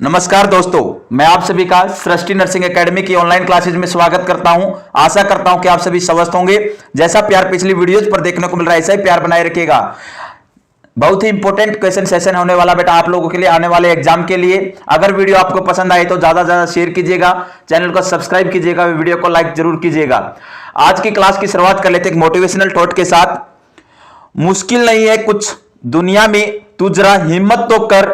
नमस्कार दोस्तों, मैं आप सभी का सृष्टि नर्सिंग एकेडमी की ऑनलाइन क्लासेज में स्वागत करता हूं। आशा करता हूं कि आप सभी स्वस्थ होंगे। जैसा प्यार पिछली वीडियोज पर देखने को मिल रहा है, ऐसा ही प्यार बनाए रखिएगा। बहुत ही इंपॉर्टेंट क्वेश्चन सेशन होने वाला बेटा आप लोगों के लिए आने वाले एग्जाम के लिए। अगर वीडियो आपको पसंद आए तो ज्यादा से ज्यादा शेयर कीजिएगा, चैनल को सब्सक्राइब कीजिएगा, वीडियो को लाइक जरूर कीजिएगा। आज की क्लास की शुरुआत कर लेते हैं एक मोटिवेशनल थॉट के साथ। मुश्किल नहीं है कुछ दुनिया में, तू जरा हिम्मत तो कर,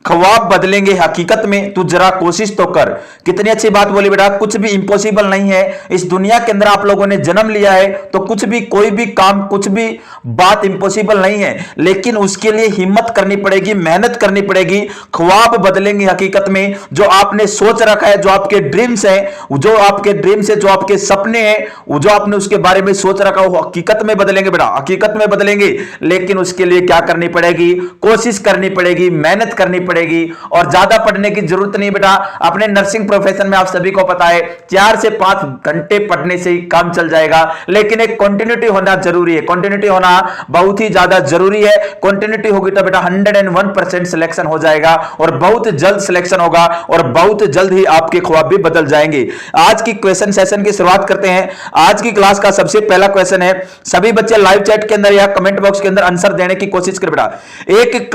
ख्वाब बदलेंगे हकीकत में, तू जरा कोशिश तो कर। कितनी अच्छी बात बोली बेटा। कुछ भी इंपॉसिबल नहीं है इस दुनिया के अंदर। आप लोगों ने जन्म लिया है तो कुछ भी, कोई भी काम, कुछ भी बात इंपॉसिबल नहीं है, लेकिन उसके लिए हिम्मत करनी पड़ेगी, मेहनत करनी पड़ेगी। ख्वाब बदलेंगे हकीकत में। जो आपने सोच रखा है, जो आपके ड्रीम्स हैं, जो आपके ड्रीम्स है, जो आपके सपने हैं, जो आपने उसके बारे में सोच रखा हो, हकीकत में बदलेंगे बेटा, हकीकत में बदलेंगे। लेकिन उसके लिए क्या करनी पड़ेगी? कोशिश करनी पड़ेगी, मेहनत करनी पड़ेगी। और ज्यादा पढ़ने की जरूरत नहीं बेटा। अपने नर्सिंग प्रोफेशन में आप सभी को पता है 4 से 5 घंटे पढ़ने से ही काम चल जाएगा, लेकिन एक कंटिन्यूटी होना जरूरी है। कंटिन्यूटी होना बहुत ही ज्यादा जरूरी है। कंटिन्यूटी होगी तो बेटा 101% सिलेक्शन हो जाएगा और बहुत जल्द सिलेक्शन होगा और बहुत जल्द ही आपके ख्वाब भी बदल जाएंगे। आज की क्वेश्चन सेशन की शुरुआत करते हैं। आज की क्लास का सबसे पहला क्वेश्चन है, सभी बच्चे लाइव चैट के अंदर या कमेंट बॉक्स के अंदर आंसर देने की कोशिश करें बेटा। एक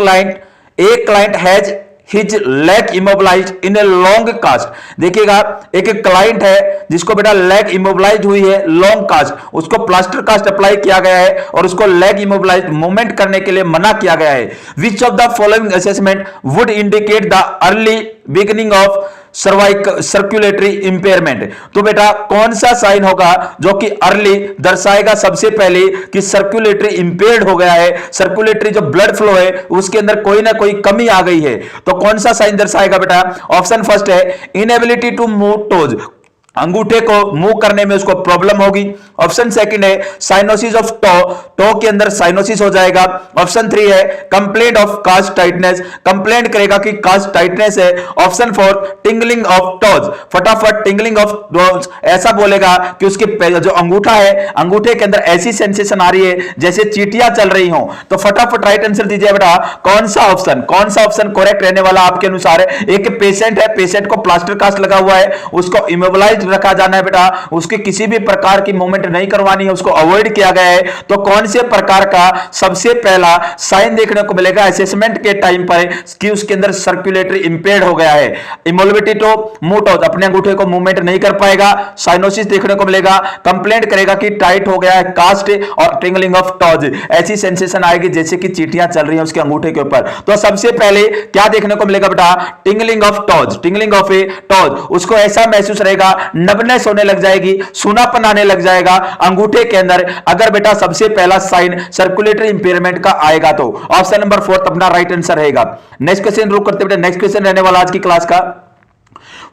client has his leg immobilised in a long cast. देखिएगा, एक क्लाइंट है जिसको बेटा लेग इमोबिलाइज हुई है लॉन्ग कास्ट, उसको प्लास्टर कास्ट अप्लाई किया गया है और उसको लेग इमोबिलाइज मूवमेंट करने के लिए मना किया गया है। Which of the following assessment would indicate the early beginning of circulatory impairment. तो बेटा कौन सा साइन होगा जो कि अर्ली दर्शाएगा सबसे पहले कि सर्कुलेटरी इंपेयर्ड हो गया है, सर्कुलेटरी जो ब्लड फ्लो है उसके अंदर कोई ना कोई कमी आ गई है। तो कौन सा साइन दर्शाएगा बेटा? ऑप्शन फर्स्ट है इनएबिलिटी टू मूव टोज, अंगूठे को मूव करने में उसको प्रॉब्लम होगी। ऑप्शन सेकंड है साइनोसिस ऑफ टो के अंदर साइनोसिस हो जाएगा। ऑप्शन 3 है complaint of cast tightness, complaint करेगा कि कास्ट टाइटनेस है। ऑप्शन 4 टिंगलिंग ऑफ टोज, फटाफट टिंगलिंग ऑफ टोज, ऐसा बोलेगा कि उसके जो अंगूठा है, अंगूठे के अंदर ऐसी सेंसेशन आ रही है जैसे चींटियां चल रही हो। तो फटाफट राइट आंसर दीजिए बेटा। कौन सा ऑप्शन करेक्ट रहने वाला आपके अनुसार है? एक पेशेंट है, पेशेंट को प्लास्टर कास्ट लगा हुआ है, उसको इमोबिलाइज रखा जाना है बेटा, उसके किसी भी प्रकार की मूवमेंट नहीं करवानी है, उसको अवॉइड किया गया है। तो कौन से प्रकार का सबसे पहला साइन देखने को मिलेगा असेसमेंट के टाइम पर कि उसके अंदर सर्कुलेटरी इंपेयर्ड हो गया है? इमोबिलिटी टू मूव टोज, अपने अंगूठे को मूवमेंट नहीं कर पाएगा। साइनोसिस देखने को मिलेगा, कंप्लेंट करेगा कि टाइट हो गया है कास्ट, और टिंगलिंग ऑफ टोज, ऐसी सेंसेशन आएगी जैसे कि चींटियां चल रही हैं उसके अंगूठे के ऊपर। तो सबसे पहले क्या देखने को मिलेगा बेटा? Tingling of toes, tingling of A toes. उसको ऐसा महसूस रहेगा, नबनेस होने लग जाएगी, सूनापन आने लग जाएगा अंगूठे के अंदर, अगर बेटा सबसे पहला साइन सर्कुलेटरी इंपेयरमेंट का आएगा तो। ऑप्शन नंबर 4 अपना राइट आंसर रहेगा। नेक्स्ट क्वेश्चन रुक करते बेटा। नेक्स्ट क्वेश्चन रहने वाला आज की क्लास का,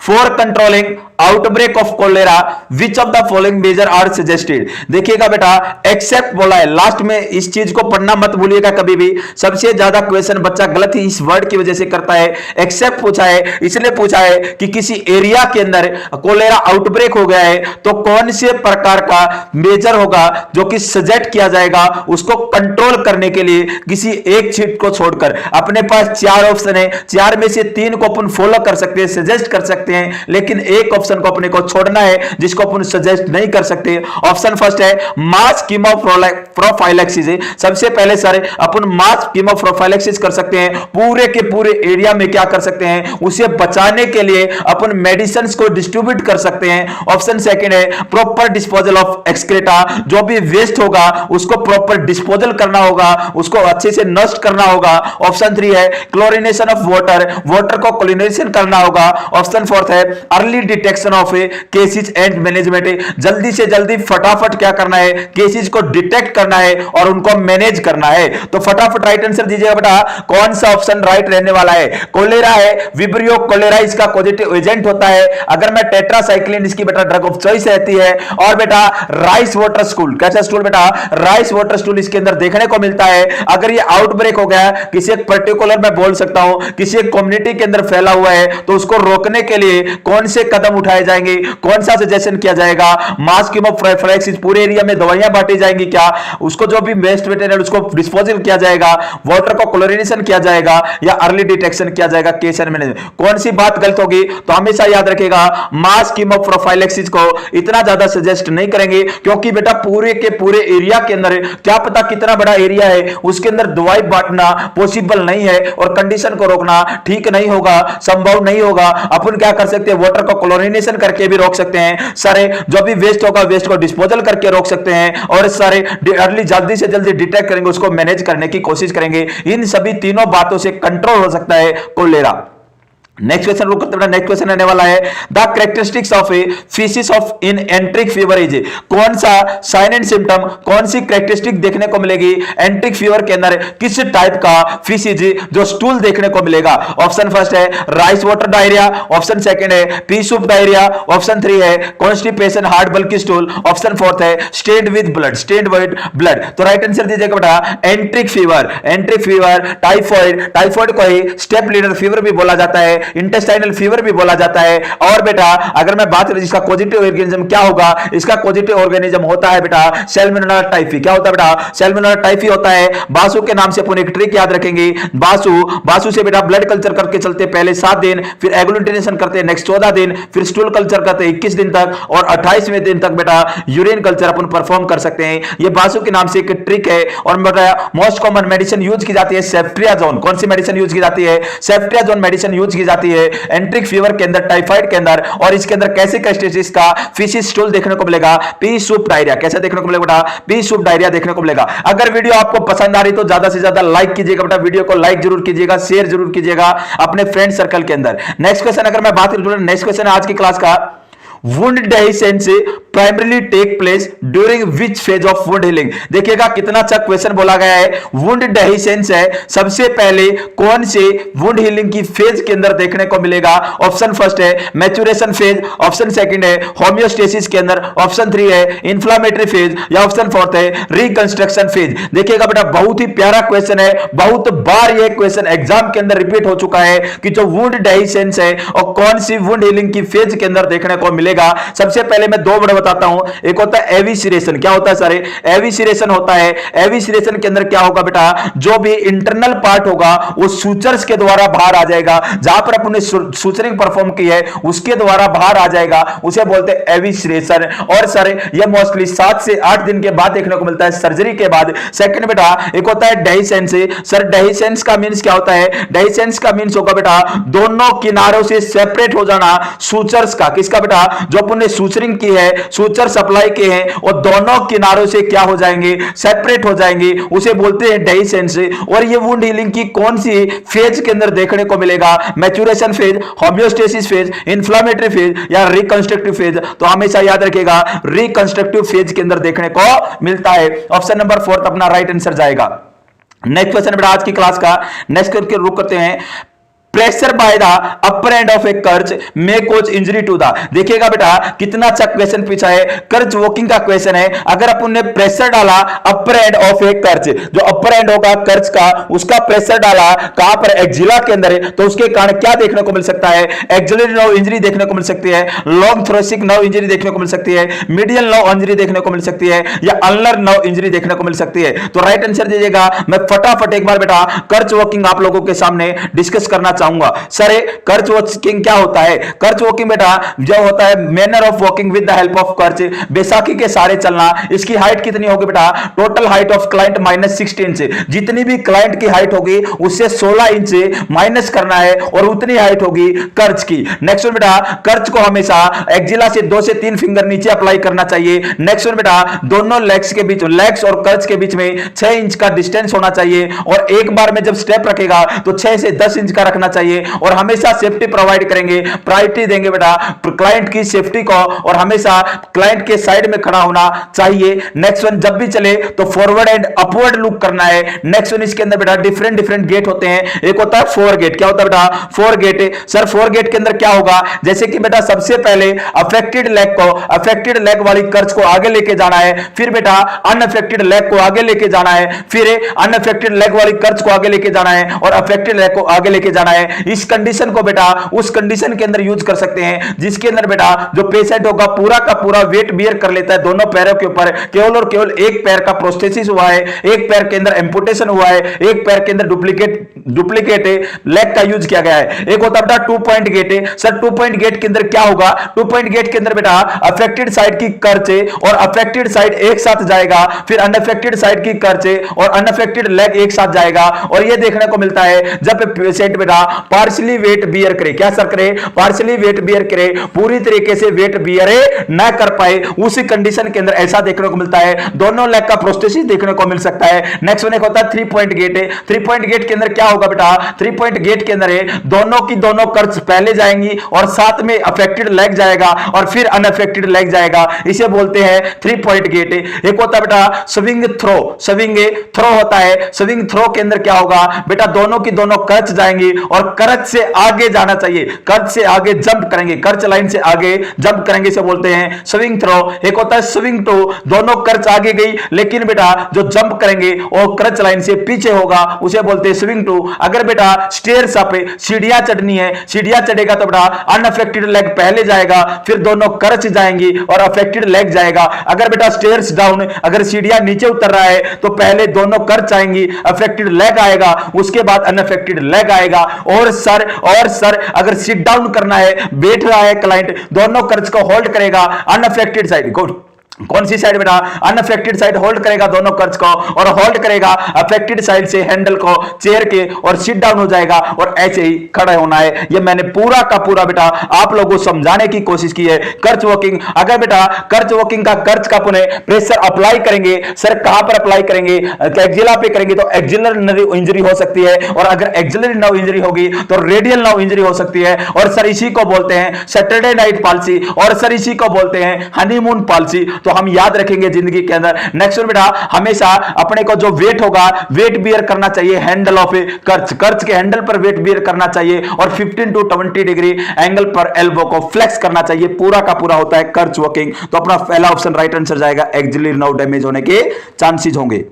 for controlling outbreak of cholera which of the following measure are suggested. देखिएगा बेटा, एक्सेप्ट बोला है लास्ट में, इस चीज को पढ़ना मत भूलिएगा कभी भी। सबसे ज्यादा क्वेश्चन बच्चा गलत ही इस वर्ड की वजह से करता है। एक्सेप्ट पूछा है, इसलिए पूछा है कि किसी एरिया के अंदर कोलेरा आउटब्रेक हो गया है तो कौन से प्रकार का मेजर होगा जो कि सजेस्ट किया जाएगा उसको कंट्रोल करने के लिए, किसी एक चीज को छोड़कर। अपने पास 4 ऑप्शन है, 4 में से 3 को अपन फॉलो कर सकते हैं, सजेस्ट कर सकते हैं, लेकिन एक ऑप्शन को अपने को छोड़ना है जिसको अपन सजेस्ट नहीं कर सकते। ऑप्शन फर्स्ट है मास कीमोप्रोफाइलेक्सिस। सबसे पहले सर अपन मास कीमोप्रोफाइलेक्सिस कर सकते हैं, पूरे के पूरे एरिया में क्या कर सकते हैं, उसे बचाने के लिए अपन मेडिसिन को डिस्ट्रीब्यूट कर सकते हैं। ऑप्शन सेकंड है प्रॉपर डिस्पोजल ऑफ एक्सक्रेटा, जो भी वेस्ट होगा उसको प्रॉपर डिस्पोजल करना होगा, उसको अच्छे से नष्ट करना होगा। ऑप्शन 3 है क्लोरिनेशन ऑफ वाटर, वाटर को क्लोरिनेशन करना होगा। ऑप्शन 4 है early detection of cases and management, जल्दी से जल्दी फटाफट क्या करना है, केसेस को डिटेक्ट करना है और उनको मैनेज करना है। तो फटाफट राइट आंसर दीजिएगा बेटा, कौन सा ऑप्शन राइट रहने वाला है? कोलेरा है, विब्रियो कोलेरा इसका पॉजिटिव एजेंट होता है। अगर मैं टेट्रासाइक्लिन इसकी बेटा ड्रग ऑफ चॉइस रहती है। और बेटा राइस वाटर स्टूल, कैसा स्टूल बेटा? राइस वाटर स्टूल इसके अंदर देखने को मिलता है। अगर ये आउटब्रेक हो गया किसी एक पर्टिकुलर, मैं बोल सकता हूं किसी एक कम्युनिटी के अंदर फैला हुआ है, तो उसको रोकने के लिए कौन से कदम उठाए जाएंगे, कौन सा सजेशन किया जाएगा, मास कीमोप्रोफिलैक्सिस पूरे एरिया में दवाइयां बांटी जाएंगी क्या, उसको जो भी वेस्ट मटेरियल उसको डिस्पोजल किया जाएगा, वाटर को क्लोरिनेशन किया जाएगा या अर्ली डिटेक्शन किया जाएगा, केस एंड मैनेजमेंट, कौन सी बात गलत होगी। तो हमेशा याद रखिएगा मास कीमोप्रोफिलैक्सिस को इतना ज्यादा सजेस्ट नहीं करेंगे, क्योंकि बेटा पूरे के पूरे एरिया के अंदर क्या पता कितना बड़ा एरिया है, उसके अंदर दवाई बांटना पॉसिबल नहीं है और कंडीशन को रोकना ठीक नहीं होगा, संभव नहीं होगा। अपन क्या कर सकते हैं, वाटर को क्लोरिनेशन करके भी रोक सकते हैं, सारे जो भी वेस्ट होगा वेस्ट को डिस्पोजल करके रोक सकते हैं, और सारे अर्ली जल्दी से जल्दी डिटेक्ट करेंगे, उसको मैनेज करने की कोशिश करेंगे। इन सभी तीनों बातों से कंट्रोल हो सकता है कोलेरा। नेक्स्ट क्वेश्चन रुक करते, नेक्स्ट क्वेश्चन आने वाला है, the characteristics of a faeces of in enteric fever is, कौन सा साइन एंड सिम्टम, कौन सी कैरेक्टरिस्टिक देखने को मिलेगी एंट्रिक फीवर के अंदर, किस टाइप का फीसिस जो स्टूल देखने को मिलेगा। ऑप्शन फर्स्ट है rice water diarrhoea, option second है पी सूप डायरिया, ऑप्शन 3 है कॉन्स्टिपेशन हार्ड बल्की स्टूल, ऑप्शन 4 है स्टेन्ड विद ब्लड। तो राइट आंसर दीजिएगा बेटा एंट्रिक फीवर। एंट्रिक फीवर टाइफॉइड को ही स्टेप लीडर फीवर भी बोला जाता है, इंटेस्टाइनल फीवर भी बोला जाता है। और बेटा अगर मैं बात करूं इसका पॉजिटिव ऑर्गेनिज्म क्या होगा, इसका पॉजिटिव ऑर्गेनिज्म होता है बेटा सैल्मोनेला टाइफी। क्या होता है बेटा, सैल्मोनेला टाइफी होता है। बासु के नाम से अपन एक ट्रिक याद रखेंगे, बासु से बेटा ब्लड कल्चर करके चलते पहले 7 दिन, फिर एग्लूटिनेशन करते नेक्स्ट 14 दिन, फिर स्टूल कल्चर करते 21 दिन तक, और 28वें दिन तक बेटा यूरिन कल्चर अपन परफॉर्म कर सकते हैं। ये बासु के नाम से एक ट्रिक है। और बेटा मोस्ट कॉमन मेडिसिन यूज की जाती है सेफ्ट्रियाजोन। कौन सी मेडिसिन यूज की जाती है, सेफ्ट्रियाजोन मेडिसिन यूज की जाती है एंट्रिक फीवर के अंदर, टाइफाइड के अंदर। और इसके अंदर कैसे कैरेक्टरिस्टिक्स का फीसिस स्टूल देखने को मिलेगा, पी सूप डायरिया। कैसे देखने को मिलेगा बेटा, पी सूप डायरिया देखने को मिलेगा। अगर वीडियो आपको पसंद आ रही तो ज्यादा से ज्यादा लाइक कीजिएगा बेटा, वीडियो को लाइक जरूर कीजिएगा, शेयर जरूर कीजिएगा अपने फ्रेंड सर्कल के अंदर। नेक्स्ट क्वेश्चन अगर मैं बात करूं, नेक्स्ट क्वेश्चन आज की क्लास का, wound dehiscence primarily take place during which phase of wound healing. देखिएगा कितना अच्छा क्वेश्चन बोला गया है। वुंड डेहिसेंस है सबसे पहले कौन से वुंड हीलिंग की फेज के अंदर देखने को मिलेगा। ऑप्शन फर्स्ट है मैच्योरेशन फेज, ऑप्शन सेकंड है होमियोस्टेसिस के अंदर, ऑप्शन 3 है इंफ्लामेटरी फेज, या ऑप्शन 4 है रिकंस्ट्रक्शन फेज। देखिएगा बेटा बहुत ही प्यारा क्वेश्चन है, बहुत बार यह क्वेश्चन एग्जाम के अंदर रिपीट हो चुका है कि जो वुंड डेहिसेंस है और कौन सी वुंड हीलिंग की फेज के अंदर देखने को मिलेगा। सबसे पहले मैं 2 वर्ड बताता हूं, एक होता है एविसिरेशन। क्या होता है सारे, एविसिरेशन होता है। एविसिरेशन के अंदर क्या होगा बेटा, जो भी इंटरनल पार्ट होगा वो सूचर्स के द्वारा बाहर आ जाएगा, जहां पर अपने सूचरिंग परफॉर्म की है उसके द्वारा बाहर आ जाएगा, उसे बोलते हैं एविसिरेशन। और सर ये मोस्टली 7 से 8 दिन के बाद देखने को मिलता है सर्जरी के बाद। सेकंड बेटा एक होता है डेहिसेंस। सर डेहिसेंस का मींस क्या होता है, डेहिसेंस का मींस होगा बेटा दोनों किनारों से सेपरेट हो जाना सूचर्स का। किसका बेटा, जो अपने सूचरिंग की है, सूचर सप्लाई के हैं और दोनों किनारों से क्या हो जाएंगे, सेपरेट हो जाएंगे, उसे बोलते हैं डेहिसेंस। और ये वुंड हीलिंग की कौन सी फेज के अंदर देखने को मिलेगा, maturation phase, homeostasis phase, inflammatory phase या रिकंस्ट्रक्टिव फेज। तो हमेशा याद रखिएगा रिकंस्ट्रक्टिव फेज के अंदर देखने को मिलता है। ऑप्शन नंबर 4 अपना राइट आंसर जाएगा। नेक्स्ट क्वेश्चन बेटा आज की क्लास का, नेक्स्ट करके रुक करते हैं, pressure by the upper end of a crutch may cause injury to the. देखिएगा बेटा कितना अच्छा क्वेश्चन पूछा है, कर्च वॉकिंग का क्वेश्चन है। अगर अपन ने प्रेशर डाला अपर एंड ऑफ ए कर्च, जो अपर एंड होगा कर्च का, उसका प्रेशर डाला कहां पर, एक्जिला के अंदर है, तो उसके कारण क्या देखने को मिल सकता है, एक्जिलरी नर्व इंजरी देखने को मिल सकती है, लॉन्ग थोरेसिक नर्व इंजरी देखने को मिल सकती है, मीडियल नर्व इंजरी देखने को मिल सकती है, या अल्नर नर्व इंजरी देखने को मिल सकती है। तो राइट आंसर दीजिएगा। मैं फटाफट एक बार बेटा कर्च वॉकिंग आप लोगों के सामने डिस्कस करना चाहूंगा। सर कर्च वॉकिंग क्या होता है, कर्च वॉकिंग बेटा जो होता है manner of walking with the help of crutch, बैसाखी के सारे चलना। इसकी हाइट कितनी होगी बेटा, total height of client -16 inch. जितनी भी क्लाइंट की हाइट होगी उससे 16 इंच माइनस करना है और उतनी हाइट होगी कर्च की। नेक्स्ट बेटा कर्च को हमेशा एक्जिला से 2 से 3 फिंगर नीचे अप्लाई करना चाहिए। नेक्स्ट बेटा दोनों लेग्स के बीच, लेग्स और कर्च के बीच में 6 इंच का डिस्टेंस होना चाहिए, और एक बार में जब स्टेप रखेगा तो 6 से 10 इंच का रखना चाहिए। और हमेशा सेफ्टी प्रोवाइड करेंगे, प्रायोरिटी देंगे बेटा क्लाइंट की सेफ्टी को, और हमेशा क्लाइंट के साइड में खड़ा होना चाहिए। नेक्स्ट वन जब भी चले तो फॉरवर्ड एंड अपवर्ड लुक करना है। नेक्स्ट वन इसके अंदर बेटा डिफरेंट गेट होते हैं। एक होता है 4 गेट। क्या होता है बेटा, 4 गेट। सर 4 गेट के अंदर क्या होगा, जैसे कि बेटा सबसे पहले अफेक्टेड लेग को, अफेक्टेड लेग वाली कर्च को आगे लेके जाना है, फिर बेटा अनअफेक्टेड लेग को आगे लेके जाना है, फिर अनअफेक्टेड लेग वाली कर्च को आगे लेके जाना है और अफेक्टेड लेग को आगे लेके जाना है। हैं, इस कंडीशन को बेटा उस कंडीशन के अंदर यूज कर सकते हैं जिसके अंदर बेटा जो पेशेंट होगा पूरा का पूरा वेट बियर कर लेता है दोनों पैरों के ऊपर, केवल और केवल एक पैर का प्रोस्थेसिस हुआ है, एक पैर के अंदर एम्पुटेशन हुआ है, एक पैर के अंदर डुप्लीकेट लेग का यूज किया गया है। एक होता बेटा 2 पॉइंट गेट है। सर 2 पॉइंट गेट के अंदर क्या होगा? 2 पॉइंट गेट के अंदर बेटा अफेक्टेड साइड की कर्चे और अफेक्टेड साइड एक साथ जाएगा, फिर अनअफेक्टेड साइड की कर्चे और अनअफेक्टेड लेग एक साथ जाएगा। और यह देखने को मिलता है जब पेशेंट बेटा पार्शियली वेट बियर करे, क्या सर करे? पार्शियली वेट बियर करे, पूरी तरीके से वेट बियर ना कर पाए, उसी कंडीशन के अंदर ऐसा देखने को मिलता है। दोनों लेग का प्रोस्थेसिस देखने को मिल सकता है। नेक्स्ट वन एक होता है 3 पॉइंट गेट है। 3 पॉइंट गेट के अंदर क्या होगा बेटा? 3 पॉइंट गेट के अंदर दोनों की दोनों कर्च पहले जाएंगी और साथ में अफेक्टेड लेग जाएगा और फिर अनअफेक्टेड लेग जाएगा, इसे बोलते हैं 3 पॉइंट गेट। एक होता है बेटा स्विंग थ्रो। स्विंग थ्रो होता है। स्विंग थ्रो के अंदर क्या होगा बेटा? दोनों की दोनों कर्च जाएंगी और कर्च से आगे जाना चाहिए, कर्च से आगे जंप करेंगे, कर्च लाइन से आगे जंप करेंगे, इसे बोलते हैं स्विंग थ्रो। एक होता है स्विंग टू, दोनों कर्च आगे गई लेकिन बेटा जो जंप करेंगे वो कर्च लाइन से पीछे होगा, उसे बोलते हैं स्विंग टू। अगर बेटा स्टेयर्स अप सीढ़ियां चढ़नी है, सीढ़ियां चढ़ेगा तो बेटा अनअफेक्टेड लेग पहले जाएगा, फिर दोनों कर्च जाएंगी और अफेक्टेड लेग जाएगा। अगर बेटा स्टेयर्स डाउन, अगर सीढ़ियां नीचे उतर रहा है तो पहले दोनों कर्च आएंगी, अफेक्टेड लेग आएगा, उसके बाद अनअफेक्टेड लेग आएगा। और सर अगर सिट डाउन करना है, बैठ रहा है क्लाइंट, दोनों कर्च को होल्ड करेगा, अनअफेक्टेड साइड कौन सी साइड बेटा? अनअफेक्टेड साइड होल्ड करेगा दोनों कर्च को और होल्ड करेगा अफेक्टेड साइड से हैंडल को चेयर के और सिट डाउन हो जाएगा और ऐसे ही खड़े होना है। ये मैंने पूरा का पूरा बेटा आप लोगों को समझाने की कोशिश की है। कर्च वॉकिंग, अगर बेटा कर्च वॉकिंग का कर्च का पुनः प्रेशर अप्लाई करेंगे, सर कहां पर अप्लाई करेंगे? एक्जिला पे करेंगे तो एक्जिलर नर्व इंजरी हो सकती है, और अगर एक्जिलरी नर्व इंजरी होगी तो रेडियल नर्व इंजरी हो सकती है। और सर इसी को बोलते हैं सैटरडे नाइट पॉलिसी, और सर इसी को बोलते हैं हनीमून पॉलिसी। तो हम याद रखेंगे जिंदगी के अंदर। नेक्स्ट बेटा हमेशा अपने को जो वेट होगा वेट बियर करना चाहिए हैंडल ऑफ कर्च, कर्च के हैंडल पर वेट बियर करना चाहिए और 15 to 20 डिग्री एंगल पर एल्बो को फ्लेक्स करना चाहिए। पूरा का पूरा होता है कर्च वॉकिंग। तो अपना पहला ऑप्शन राइट आंसर जाएगा, एक्जिलरी नर्व डैमेज होने के चांसेस होंगे।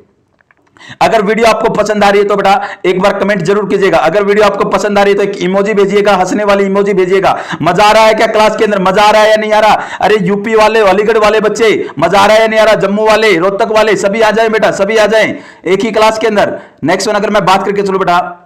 अगर वीडियो आपको पसंद आ रही है तो बेटा एक बार कमेंट जरूर कीजिएगा। अगर वीडियो आपको पसंद आ रही है तो एक इमोजी भेजिएगा, हंसने वाली इमोजी भेजिएगा। मजा आ रहा है क्या क्लास के अंदर? मजा आ रहा है या नहीं आ रहा? अरे यूपी वाले, अलीगढ़ वाले बच्चे मजा आ रहा है या नहीं आ रहा? जम्मू वाले, रोहतक वाले, सभी आ जाए बेटा, सभी आ जाए एक ही क्लास के अंदर। नेक्स्ट वन अगर मैं बात करके चलो बेटा,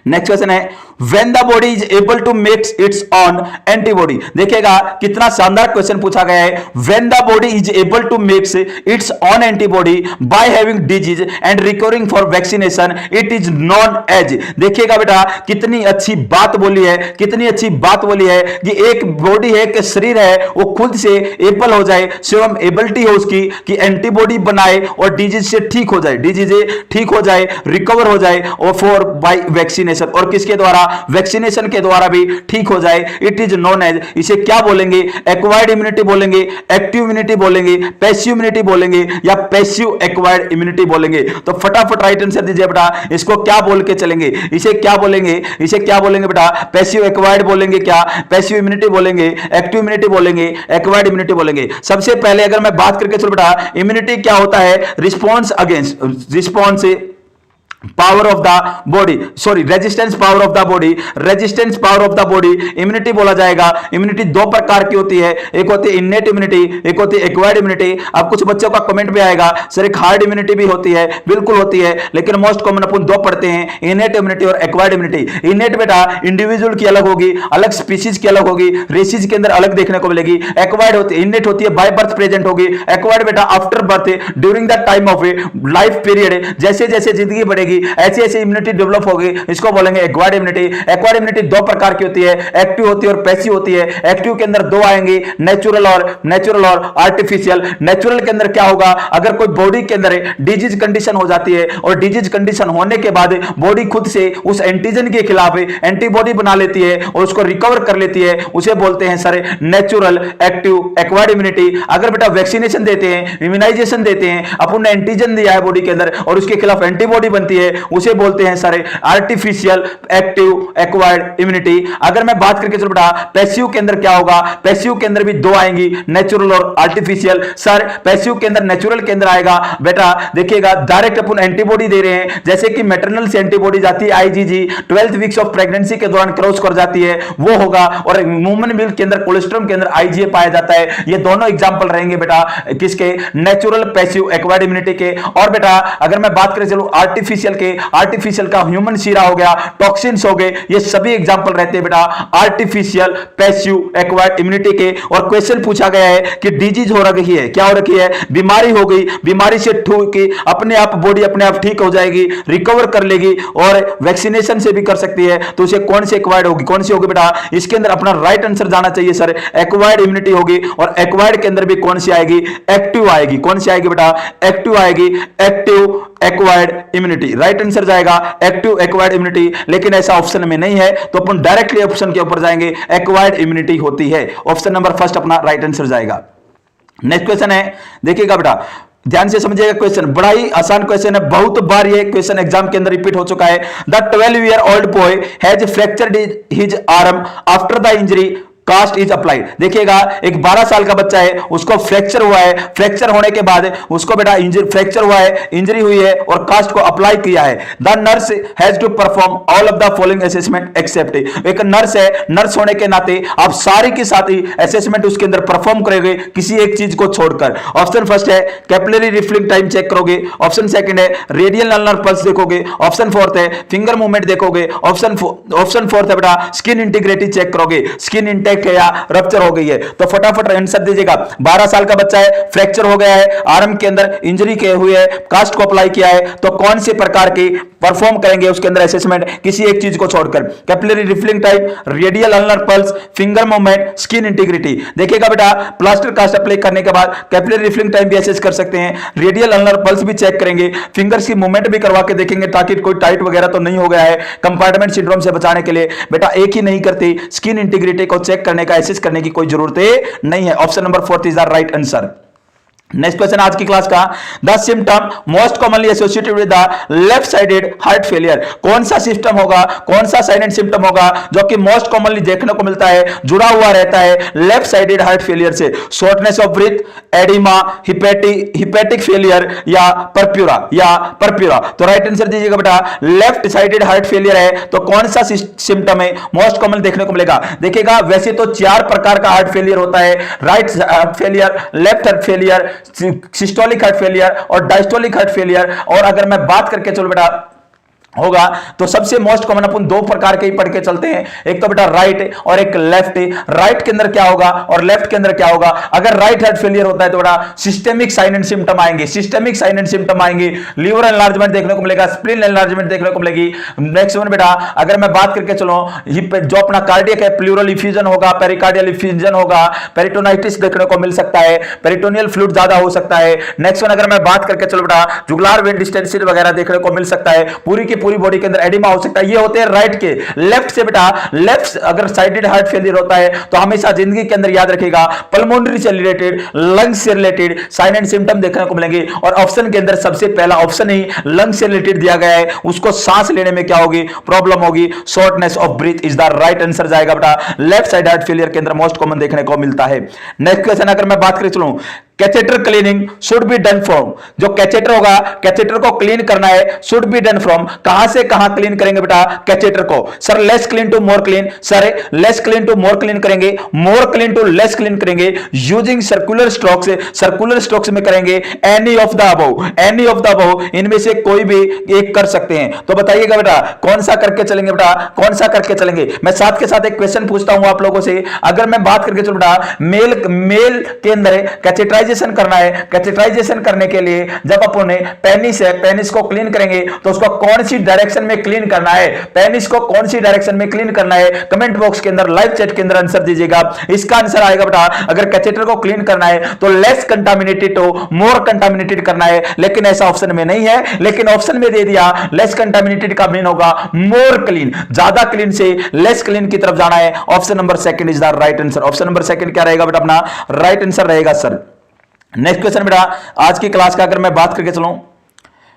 नेक्स्ट क्वेश्चन है when the body is able to makes its own antibody. देखिएगा कितना शानदार क्वेश्चन पूछा गया है। When the body is able to makes its own antibody by having disease and recovering for vaccination it is known as. देखिएगा बेटा कितनी अच्छी बात बोली है, कितनी अच्छी बात बोली है कि एक बॉडी है, एक शरीर है, वो खुद से एबल हो जाए, स्वयं एबिलिटी हो उसकी कि एंटीबॉडी बनाए और डिजीज से ठीक हो जाए, डिजीज ठीक हो जाए, रिकवर हो जाए और फॉर बाय वैक्सीनेशन, और किसके द्वारा? वैक्सीनेशन के द्वारा भी ठीक हो जाए। इट इज नोन एज, इसे क्या बोलेंगे? एक्वायर्ड इम्यूनिटी बोलेंगे, एक्टिव इम्यूनिटी बोलेंगे, पैसिव इम्यूनिटी बोलेंगे या पैसिव एक्वायर्ड इम्यूनिटी बोलेंगे। तो फटाफट राइट आंसर दीजिए बेटा, इसको क्या बोल के चलेंगे? इसे क्या बोलेंगे? इसे क्या बोलेंगे बेटा? पैसिव एक्वायर्ड बोलेंगे, क्या पैसिव इम्यूनिटी बोलेंगे, एक्टिव इम्यूनिटी बोलेंगे, एक्वायर्ड इम्यूनिटी बोलेंगे। सबसे पहले अगर मैं बात करके चलो बेटा, इम्यूनिटी क्या होता है? Response against, response power of the body, sorry resistance power of the body, resistance power of the body immunity बोला जाएगा। इम्यूनिटी दो प्रकार की होती है, एक होती है इन्नेट इम्यूनिटी, एक होती है एक्वायर्ड इम्यूनिटी। अब कुछ बच्चों का कमेंट भी आएगा सर एक हार्ड इम्यूनिटी भी होती है, बिल्कुल होती है, लेकिन मोस्ट कॉमन अपन दो पढ़ते हैं, इन्नेट इम्यूनिटी और एक्वायर्ड इम्यूनिटी। इन्नेट बेटा इंडिविजुअल की अलग होगी, अलग स्पीशीज की अलग होगी, रेसिस के अंदर अलग देखने को मिलेगी। एक्वायर्ड होती है, इन्नेट होती है बाय बर्थ प्रेजेंट होगी, एक्वायर्ड बेटा after birth during the time of life period, जैसे जैसे जिंदगी बढ़ेगी ऐसी ऐसी इम्यूनिटी डेवलप होगी, इसको बोलेंगे एक्वायर्ड इम्यूनिटी। एक्वायर्ड इम्यूनिटी दो प्रकार की होती है, एक्टिव होती है और पैसिव होती है। एक्टिव के अंदर दो आएंगे, नेचुरल और आर्टिफिशियल। नेचुरल के अंदर क्या होगा? अगर कोई बॉडी के अंदर डिजीज कंडीशन हो जाती है और डिजीज कंडीशन होने के बाद बॉडी खुद से उस एंटीजन के खिलाफ एंटीबॉडी बना लेती है और उसको रिकवर कर लेती है, उसे बोलते हैं sir natural, active, acquired immunity. अगर बेटा वैक्सीनेशन देते हैं, इम्यूनाइजेशन देते हैं, अपन ने एंटीजन दिया है बॉडी के अंदर और उसके खिलाफ एंटीबॉडी बनती जाती है उसे बोलते हैं sir artificial active acquired immunity. अगर मैं बात करके चलो बेटा पैसिव के अंदर क्या होगा, पैसिव के अंदर भी दो आएंगी, नेचुरल और आर्टिफिशियल। सर पैसिव के अंदर नेचुरल के अंदर आएगा बेटा, देखिएगा डायरेक्ट अपन एंटीबॉडी दे रहे हैं, जैसे कि मैटरनल से एंटीबॉडी जाती है IgG 12th weeks of pregnancy के दौरान क्रॉस कर जाती है, वो होगा। और वुमन मिल्क के अंदर कोलेस्ट्रॉल के अंदर आईजीए पाया जाता है। ये दोनों एग्जांपल रहेंगे बेटा किसके, नेचुरल पैसिव एक्वायर्ड इम्यूनिटी के। और बेटा अगर मैं बात करें चलो आर्टिफिशियल के, आर्टिफिशियल का ह्यूमन सीरा हो गया, टॉक्सिन्स हो गए, ये सभी एग्जांपल रहते हैं बेटा आर्टिफिशियल पैसिव एक्वायर्ड इम्यूनिटी के। और क्वेश्चन पूछा गया है कि डिजीज हो रही है, क्या हो रखी है, बीमारी हो गई, बीमारी से अपने आप बॉडी अपने आप ठीक हो जाएगी, रिकवर कर लेगी और वैक्सीनेशन से भी कर सकती है, तो उसे कौन सी एक्वायर्ड होगी, कौन सी होगी बेटा, इसके अंदर अपना राइट आंसर जाना चाहिए सर एक्वायर्ड इम्यूनिटी होगी। और एक्वायर्ड के अंदर भी कौन सी आएगी, एक्टिव आएगी। कौन सी आएगी बेटा, एक्टिव आएगी, active acquired immunity. Right answer जाएगा एक्टिव एक्वायर्ड इम्यूनिटी, लेकिन ऐसा ऑप्शन में नहीं है तो अपन डायरेक्टली ऑप्शन के ऊपर जाएंगे, एक्वायर्ड इम्यूनिटी होती है। ऑप्शन नंबर फर्स्ट अपना राइट आंसर जाएगा। नेक्स्ट क्वेश्चन है, देखिएगा बेटा ध्यान से समझिएगा, क्वेश्चन बड़ा ही आसान क्वेश्चन है, बहुत बार ये क्वेश्चन एग्जाम के अंदर रिपीट हो चुका है। The 12-year-old boy has fractured his arm after the injury cast is applied. देखिएगा एक 12 साल का बच्चा है, उसको फ्रैक्चर हुआ है, फ्रैक्चर होने के बाद उसको बेटा फ्रैक्चर हुआ है, इंजरी हुई है और कास्ट को अप्लाई किया है। The nurse has to perform all of the following assessment except. एक नर्स है, नर्स होने के नाते आप सारी की सारी असेसमेंट उसके अंदर परफॉर्म करोगे किसी एक चीज को छोड़कर। ऑप्शन फर्स्ट है कैपिलरी रिफिलिंग टाइम चेक करोगे, ऑप्शन सेकंड है रेडियल अल्नर पल्स देखोगे, ऑप्शन फोर्थ है फिंगर मूवमेंट देखोगे, ऑप्शन फोर्थ है बेटा स्किन इंटीग्रिटी चेक करोगे, स्किन इंटेक या रप्चर हो गई है। तो फटाफट आंसर दीजिएगा। 12 साल का बच्चा है, फ्रैक्चर हो गया है, आर्म के अंदर इंजरी के हुए है, कास्ट को अप्लाई किया है, तो कौन से प्रकार की परफॉर्म करेंगे उसके अंदर असेसमेंट किसी एक चीज को छोड़कर, capillary refilling time, radial ulnar pulse, finger movement, skin integrity. देखिएगा बेटा प्लास्टर कास्ट अप्लाई करने के बाद कैपिलरी रिफिलिंग टाइम भी असेस कर सकते हैं, रेडियल अल्नर पल्स भी चेक करेंगे, फिंगर्स की मूवमेंट भी करवा के देखेंगे ताकि कोई टाइट वगैरह तो नहीं हो गया है, कंपार्टमेंट सिंड्रोम से बचाने के लिए बेटा एक ही नहीं करती, स्किन इंटीग्रिटी को चेक करने का एसेस करने की कोई जरूरत नहीं है। Option number 4 is the right answer. Next question आज की क्लास का, the symptom most commonly associated with the left sided heart failure. कौन सा सिस्टम होगा, कौन सा साइलेंट सिम्टम होगा जो कि मोस्ट कॉमनली देखने को मिलता है, जुड़ा हुआ रहता है लेफ्ट साइडेड हार्ट फेलियर से? Shortness of breath, oedema, hepatic failure या परप्यूरा। तो राइट आंसर दीजिएगा बेटा, लेफ्ट साइडेड हार्ट फेलियर है तो कौन सा सिम्टम है मोस्ट कॉमन देखने को मिलेगा? देखिएगा वैसे तो 4 प्रकार का हार्ट फेलियर होता है, right heart failure, left heart failure, systolic heart failure और डायस्टोलिक हार्ट फेलियर। और अगर मैं बात करके चलो बेटा होगा तो सबसे मोस्ट कॉमन अपन 2 प्रकार के ही पढ़ के चलते हैं, एक तो बेटा राइट और एक लेफ्ट। राइट के अंदर क्या होगा और लेफ्ट के अंदर क्या होगा? अगर राइट हार्ट फेलियर होता है तो बेटा सिस्टेमिक साइन एंड सिम्टम आएंगे, सिस्टेमिक साइन एंड सिम्टम आएंगे, लीवर एनलार्जमेंट देखने को मिलेगा, स्प्लीन एनलार्जमेंट देखने को मिलेगी। नेक्स्ट वन बेटा अगर मैं बात करके चलो जो अपना कार्डियक है, प्लूरल इफ्यूजन होगा, पेरिकार्डियल इफ्यूजन होगा, पेरिटोनाइटिस देखने को मिल सकता है, पेरिटोनियल फ्लूइड ज्यादा हो सकता है। नेक्स्ट वन अगर मैं बात करके चलो बेटा जुगुलार वेन डिस्टेंसिल वगैरह देखने को मिल सकता है, पूरी बॉडी के अंदर एडिमा हो सकता है। ये होते हैं राइट के। लेफ्ट से बेटा लेफ्ट अगर साइडेड हार्ट फेलियर होता है तो हमेशा जिंदगी के अंदर याद रखिएगा पल्मोनरी से रिलेटेड, लंग्स से रिलेटेड साइन एंड सिम्टम देखने को मिलेंगे। और ऑप्शन के अंदर सबसे पहला ऑप्शन ही लंग्स से रिलेटेड दिया गया है, उसको सांस लेने में क्या होगी, प्रॉब्लम होगी, shortness of breath is the right answer जाएगा बेटा, लेफ्ट साइड हार्ट फेलियर के अंदर मोस्ट कॉमन देखने को मिलता है। नेक्स्ट क्वेश्चन अगर मैं बात करें चलूं, catheter cleaning should be done from, जो कैथेटर होगा कैथेटर को क्लीन करना है, शुड बी डन फ्रॉम, कहां से कहां क्लीन करेंगे बेटा कैथेटर को? Sir less clean to more clean, sir less clean to more clean करेंगे, more clean to less clean करेंगे, यूजिंग सर्कुलर स्ट्रोक्स में करेंगे, एनी ऑफ द अबव, इनमें से कोई भी एक कर सकते हैं। तो बताइएगा बेटा कौन सा करके चलेंगे बेटा, कौन सा करके चलेंगे? मैं साथ के साथ एक क्वेश्चन पूछता हूं आप लोगों से, अगर मैं बात करके चलो बेटा मेल के अंदर कैथेटराइजेशन करना है, कैथेटराइजेशन करने के लिए जब अपन पेनिस को क्लीन करेंगे तो उसको कौन सी डायरेक्शन में क्लीन करना है, पेनिस को कौन सी डायरेक्शन में क्लीन करना है? कमेंट बॉक्स के अंदर लाइव चैट के अंदर आंसर दीजिएगा। इसका आंसर आएगा बेटा अगर कैथेटर को क्लीन करना है तो less contaminated to more contaminated करना है, लेकिन ऐसा ऑप्शन में नहीं है, लेकिन ऑप्शन में दे दिया लेस कंटामिनेटेड का मीन होगा मोर क्लीन, ज्यादा क्लीन से लेस क्लीन की तरफ जाना है। Option number 2 is the right answer. Option number 2 क्या रहेगा बेटा अपना राइट आंसर रहेगा सर। नेक्स्ट क्वेश्चन बेटा आज की क्लास का अगर मैं बात करके चलूं,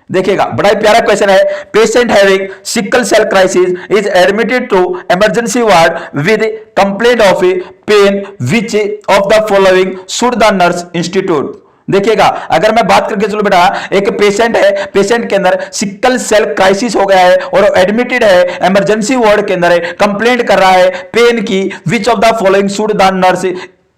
देखिएगा, बड़ा ही प्यारा क्वेश्चन है। Patient having sickle cell crisis is admitted to emergency ward with complaint of pain which of the following should the nurse institute. देखिएगा, अगर मैं बात करके चलो बेटा, एक पेशेंट है, पेशेंट के अंदर सिकल सेल क्राइसिस हो गया है और एडमिटेड है, इमरजेंसी वार्ड के अंदर है, कंप्लेंट कर रहा है पेन की, विच of the following should the nurse,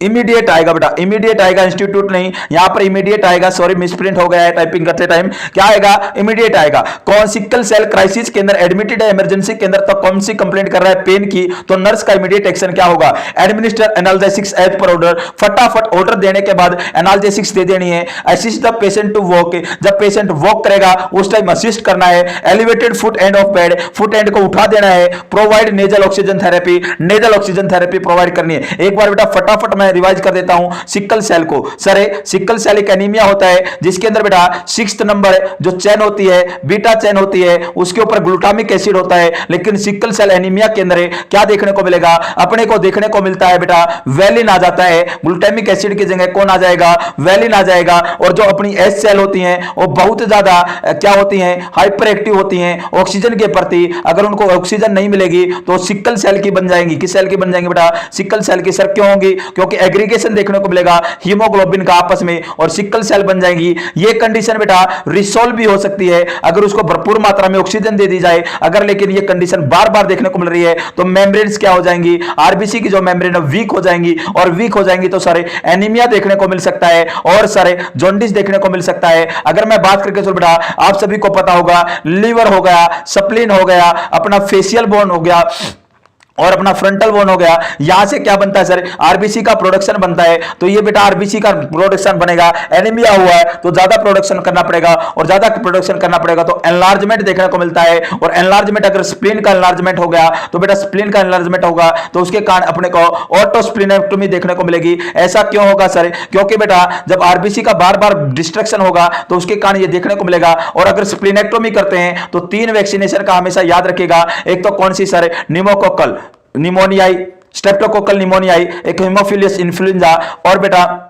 immediate आएगा बेटा, इमीडिएट आएगा, इंस्टीट्यूट नहीं, यहां पर इमीडिएट आएगा, सॉरी मिसप्रिंट हो गया है टाइपिंग करते टाइम, क्या आएगा, इमीडिएट आएगा। कौन सिकल सेल क्राइसिस के अंदर एडमिटेड है इमरजेंसी के अंदर, तो कौन सी कंप्लेंट कर रहा है, पेन की, तो नर्स का इमीडिएट एक्शन क्या होगा, administer analgesics as per order, फटाफट ऑर्डर देने के बाद एनाल्जेसिक्स दे देनी है। Assist the patient to walk, जब पेशेंट वॉक करेगा उस टाइम असिस्ट करना है। Elevated foot end of bed, foot end को उठा देना है। Provide nasal oxygen therapy, nasal oxygen therapy provide करनी है। एक बार बेटा फटाफट मैं रिवाइज कर देता हूं सिकल सेल को। सर सिकल सेल एक एनीमिया होता है जिसके अंदर बेटा 6th नंबर जो चेन होती है, बीटा चेन होती है, उसके ऊपर ग्लूटामिक एसिड होता है। लेकिन सिकल सेल एनीमिया के अंदर क्या देखने को मिलेगा, अपने को देखने को मिलता है बेटा वेलिन आ जाता है, ग्लूटामिक एसिड की जगह कौन आ जाएगा, वेलिन आ जाएगा। और जो अपनी एस सेल होती हैं वो बहुत ज्यादा क्या होती हैं, हाइपर एक्टिव होती हैं ऑक्सीजन के प्रति। अगर उनको ऑक्सीजन नहीं मिलेगी तो सिकल सेल की बन जाएंगी। किस सेल की बन जाएंगी बेटा, सिकल सेल की। सर क्यों होंगी, क्योंकि एग्रीगेशन देखने को मिलेगा हीमोग्लोबिन का आपस में और सिकल सेल बन जाएंगी। ये कंडीशन बेटा रिसॉल्व भी हो सकती है अगर उसको भरपूर मात्रा में ऑक्सीजन दे दी जाए। अगर लेकिन ये कंडीशन बार बार देखने को मिल रही है तो मेम्ब्रेन्स क्या हो जाएंगी, आरबीसी की जो मेम्ब्रेन है वीक हो जाएंगी, और वीक हो जाएंगी तो सारे एनीमिया देखने को मिल सकता है और सारे जॉन्डिस देखने को मिल सकता है। अगर मैं बात करके चलो बेटा, आप सभी को पता होगा लीवर हो गया, स्प्लीन हो गया, अपना फेशियल बोन हो गया और अपना फ्रंटल बोन हो गया। यहां से क्या बनता है सर, आरबीसी का प्रोडक्शन बनता है। तो ये बेटा आरबीसी का प्रोडक्शन बनेगा, एनीमिया हुआ है तो ज्यादा प्रोडक्शन करना पड़ेगा, और ज्यादा प्रोडक्शन करना पड़ेगा तो एनलार्जमेंट देखने को मिलता है। और एनलार्जमेंट, अगर स्प्लीन का एनलार्जमेंट हो गया तो बेटा स्प्लीन का एनलार्जमेंट होगा तो उसके कारण अपने को ऑटोस्प्लीनेक्टोमी देखने को मिलेगी। ऐसा क्यों होगा सर, क्योंकि बेटा जब आरबीसी का बार बार डिस्ट्रक्शन होगा तो उसके कारण ये देखने को मिलेगा। और अगर स्प्लीनेक्टोमी करते हैं तो 3 वैक्सीनेशन का हमेशा याद रखिएगा। एक तो कौन सी sir, pneumococcal pneumonia, streptococcal pneumonia, एक हिमोफिलियस इन्फ्लुएंजा, और बेटा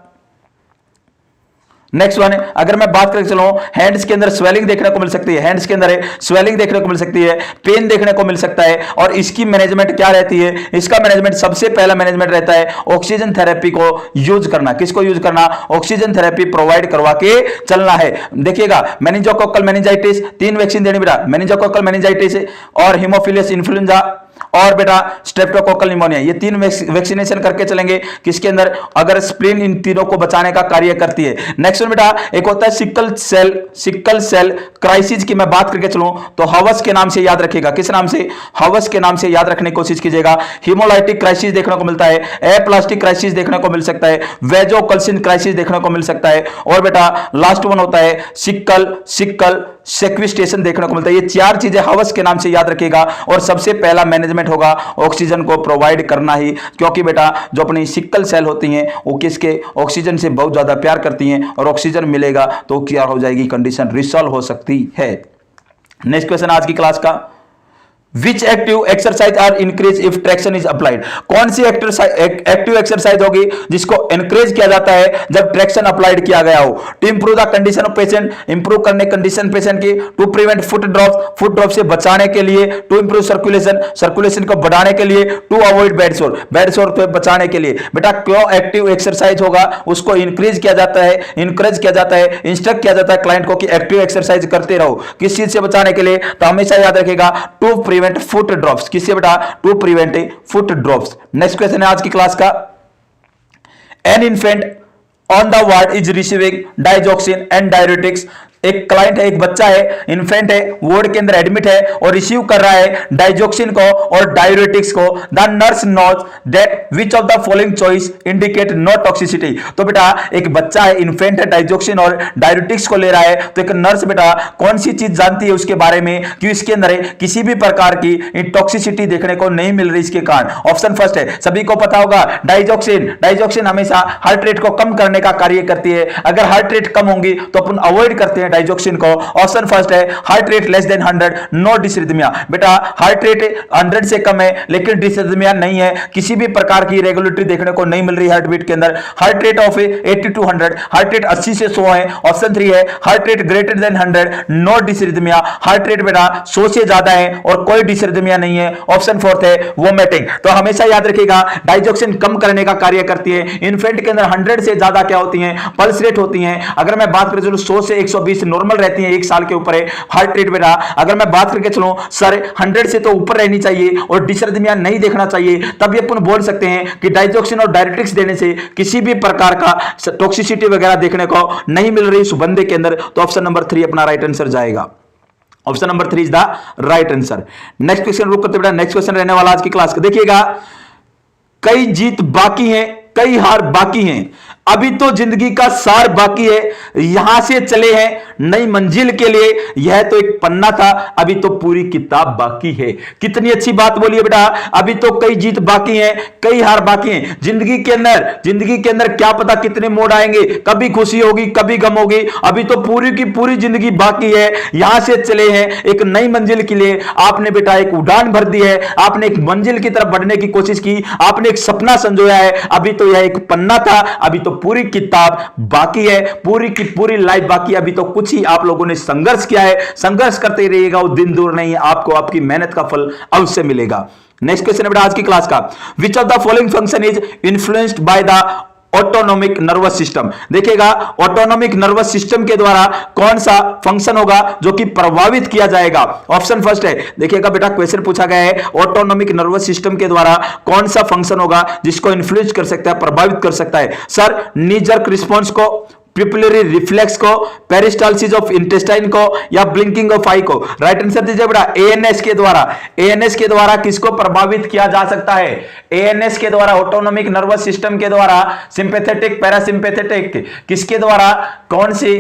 नेक्स्ट वन है, अगर मैं बात करके चलूं हैंड्स के अंदर स्वेलिंग देखने को मिल सकती है, हैंड्स के अंदर स्वेलिंग देखने को मिल सकती है, पेन देखने को मिल सकता है। और इसकी मैनेजमेंट क्या रहती है, इसका मैनेजमेंट सबसे पहला मैनेजमेंट रहता है ऑक्सीजन थेरेपी को यूज करना। किसको यूज करना, ऑक्सीजन थेरेपी प्रोवाइड करवा के चलना है। देखिएगा मेनिंजोकोकल मेनिंजाइटिस 3 वैक्सीन देनी बेटा, मेनिंजोकोकल मेनिंजाइटिस और हिमोफिलियस इन्फ्लुएंजा और बेटा स्ट्रेप्टोकोकल निमोनिया, ये 3 वैक्सीनेशन करके चलेंगे। किसके अंदर, अगर स्प्लीन इन तीनों को बचाने का कार्य करती है। नेक्स्ट बेटा एक होता है सिकल सेल क्राइसिस की मैं बात करके चलूं तो हवस के नाम से याद रखिएगा। किस नाम से, हवस के नाम से याद रखने की कोशिश कीजिएगा। हीमोलाइटिक क्राइसिस देखने को मिलता है, एप्लास्टिक क्राइसिस देखने को मिल सकता है, वेजोकल्सिन क्राइसिस देखने को मिल सकता है, और बेटा लास्ट वन होता है सिकल सेक्विस्टेशन देखने को मिलता है। ये 4 चीजें हवस के नाम से याद रखिएगा। और सबसे पहला मैनेजमेंट होगा ऑक्सीजन को प्रोवाइड करना ही, क्योंकि बेटा जो अपनी सिकल सेल होती हैं वो किसके, ऑक्सीजन से बहुत ज्यादा प्यार करती हैं, और ऑक्सीजन मिलेगा तो क्या हो जाएगी, कंडीशन रिसॉल्व हो सकती है। नेक्स्ट क्वेश्चन आज की क्लास का, Which active exercise are increased if traction is applied? कौन सी एक्टिव एक्सरसाइज होगी जिसको एनकरेज किया जाता है जब ट्रैक्शन अप्लाइड किया गया हो। To improve the condition of patient, improve करने कंडीशन पेशेंट की। टू प्रिवेंट फुट ड्रॉप से बचाने के लिए। टू इंप्रूव सर्कुलेशन को बढ़ाने के लिए। टू अवॉइड बेड सोर पे बचाने के लिए। बेटा क्यों एक्टिव एक्सरसाइज होगा उसको इंक्रीज किया जाता है, इंकरेज किया जाता है, इंस्ट्रक्ट किया जाता है क्लाइंट को कि एक्टिव एक्सरसाइज करते रहो। किस चीज से बचाने के लिए, तो हमेशा याद रखेगा टू प्रिवेंट फुट ड्रॉप्स। किससे बेटा, to prevent foot drops. Next question है आज की क्लास का, an infant on the ward is receiving digoxin and diuretics. एक क्लाइंट है, एक बच्चा है, इन्फेंट है, वार्ड के अंदर एडमिट है और रिसीव कर रहा है डाइजॉक्सिन को और डायरेटिक्स को। The nurse knows that which of the following choice indicate no toxicity. तो बेटा एक बच्चा है, इन्फेंट है, डाइजॉक्सिन और डायरेटिक्स को ले रहा है, तो एक नर्स बेटा कौन सी चीज जानती है उसके बारे में कि इसके अंदर किसी भी प्रकार की टॉक्सिसिटी देखने को नहीं मिल रही इसके कारण। ऑप्शन फर्स्ट है, सभी को पता होगा डाइजॉक्सिन हमेशा हार्ट रेट को कम करने का कार्य करती है। अगर हार्ट रेट कम होंगी तो अपन अवॉइड करते हैं डाइजोक्सिन को? ऑप्शन फर्स्ट है heart rate less than 100, no dysrhythmia. बेटा हार्ट रेट 100 से कम है लेकिन डिसरिथमिया नहीं है, किसी भी प्रकार की रेगुलेटरी देखने को नहीं मिल रही हार्ट बीट के अंदर। Heart rate of 80 to 100, heart rate 80 से 100 है। ऑप्शन 3 है heart rate greater than 100, no dysrhythmia. Heart rate बेटा 100 से ज्यादा है और कोई डिसरिथमिया नहीं है। ऑप्शन 4 है वोमिटिंग। तो हमेशा याद रखिएगा डाइजोक्सिन कम करने का कार्य करती है। इन्फेंट के अंदर 100 से ज्यादा क्या होती है? पल्स रेट होती है। अगर मैं बात करें चलो 100 से 120 नॉर्मल रहती है, 1 साल के ऊपर है हार्ट रेट बेटा। अगर मैं बात करके चलूं सर 100 से तो ऊपर रहनी चाहिए और डिसरिथमिया नहीं देखना चाहिए, तब ये अपन बोल सकते हैं कि डाइजोक्सिन और डायरेटिक्स देने से किसी भी प्रकार का टॉक्सिसिटी वगैरह देखने को नहीं मिल रही इस बंदे के अंदर। तो ऑप्शन नंबर 3 अपना राइट आंसर जाएगा। Option number 3 is the right answer. Next question रुक करते बेटा, नेक्स्ट क्वेश्चन रहने वाला आज की क्लास का। देखिएगा कई जीत बाकी हैं, कई हार बाकी हैं, अभी तो जिंदगी का सार बाकी है, यहां से चले हैं नई मंजिल के लिए, यह तो एक पन्ना था, अभी तो पूरी किताब बाकी है। कितनी अच्छी बात बोली है बेटा, अभी तो कई जीत बाकी हैं, कई हार बाकी हैं। जिंदगी के अंदर क्या पता कितने मोड़ आएंगे, कभी खुशी होगी कभी गम होगी, अभी तो पूरी की पूरी जिंदगी बाकी है, यहां से चले हैं एक नई मंजिल के लिए। आपने बेटा एक उड़ान भर दी है, आपने एक मंजिल की तरफ बढ़ने की कोशिश की, आपने एक सपना संजोया है। अभी तो यह एक पन्ना था, अभी तो पूरी किताब बाकी है, पूरी की पूरी लाइफ बाकी है। अभी तो कुछ ही आप लोगों ने संघर्ष किया है, संघर्ष करते रहिएगा, वो दिन दूर नहीं है, आपको आपकी मेहनत का फल अवश्य मिलेगा। नेक्स्ट क्वेश्चन है बेटा आज की क्लास का, विच of the following function is influenced by the autonomic nervous system. देखिएगा ऑटोनोमिक नर्वस सिस्टम के द्वारा कौन सा फंक्शन होगा जो कि प्रभावित किया जाएगा? ऑप्शन फर्स्ट है, देखिएगा बेटा क्वेश्चन पूछा गया है ऑटोनोमिक नर्वस सिस्टम के द्वारा कौन सा फंक्शन होगा जिसको इन्फ्लुएंस कर सकता है, प्रभावित कर सकता है। सर नी जर्क रिस्पॉन्स को, पिपुलरी रिफ्लेक्स को, पेरिस्टाल्सिस ऑफ इंटेस्टाइन को, या ब्लिंकिंग ऑफ आई को? राइट आंसर दीजिए बेटा एएनएस के द्वारा। एएनएस के द्वारा किसको प्रभावित किया जा सकता है? एएनएस के द्वारा, ऑटोनोमिक नर्वस सिस्टम के द्वारा, सिंपैथेटिक पैरासिम्पैथेटिक, किसके द्वारा कौन सी